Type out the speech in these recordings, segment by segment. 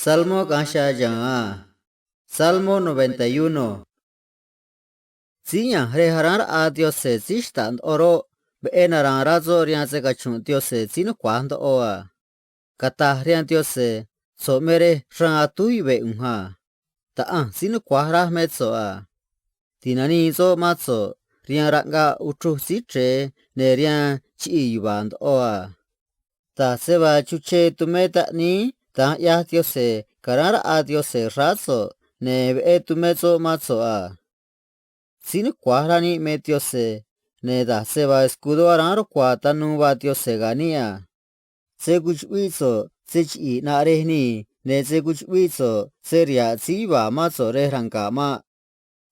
Salmo Gansha Janga. Salmo 91. Zinya reharar a Dios se zistan oro beenaran razo rian se gachun Dios se zinu cuando oa. Kata rian Dios se so mere ran atuibe unha. Taan zinu cuahra metzoa. Tinani zo matzo rian ranga utru sitre ne rian chi yuband oa. Ta seba chuche tumeta ni ta ya Dios se karar a Dios se razo ne be tumezo matzoa. Sin cuahrani metiose, ne da seba escudo araro cuata nuba diose gania. Se guchwizo, se chi na rehni, ne se guchwizo, seria ziba mazo rehrangama.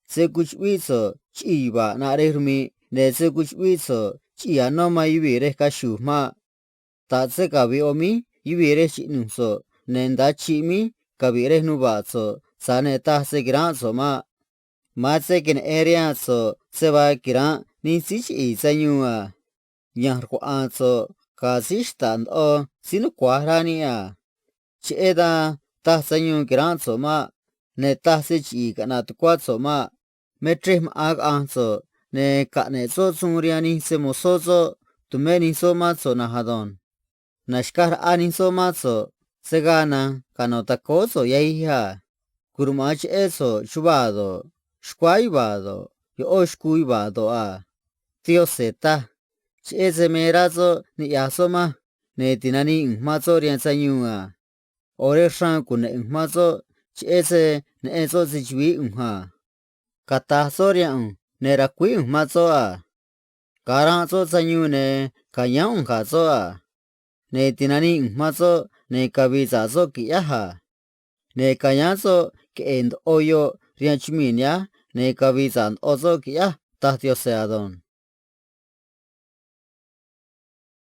Se guchwizo, chiba na rehrmi, ne se guchwizo, chia no ma yubire kashuma. Ta se gabi omi, yubire chinumso, nenda chimi, gabire nubazo, sane ta se granzo ma. Matse area so seba kira ni sich I zanyua. Nyar ko anso ka stand o sinu kwahrania. Chieda ta zanyu kiran so ma ne ta sich I kana tukwa so ma. Metrim ag anso ne ka ne so sungriani se mosozo tumeni so matso na hadon. Nashkar ani so matso segana kanotakoso yaiha. Kurumach eso chubado. Shquaibado, yo oshkuibado a. Tío zeta. Chese merazo ni asoma. Ne tinani mazo rianzanyua. Ore shankune mazo. Chese ne eso zichwi unha. Kata sorian. Ne rakwi mazo a. Karanzo zanyune. Kanya unha zo a. Ne tinani mazo. Ne kabizazo kiaha. Ne kanyazo ke end oyo rianchiminia. Ne kabizan ozo kia, ta Dios seadon.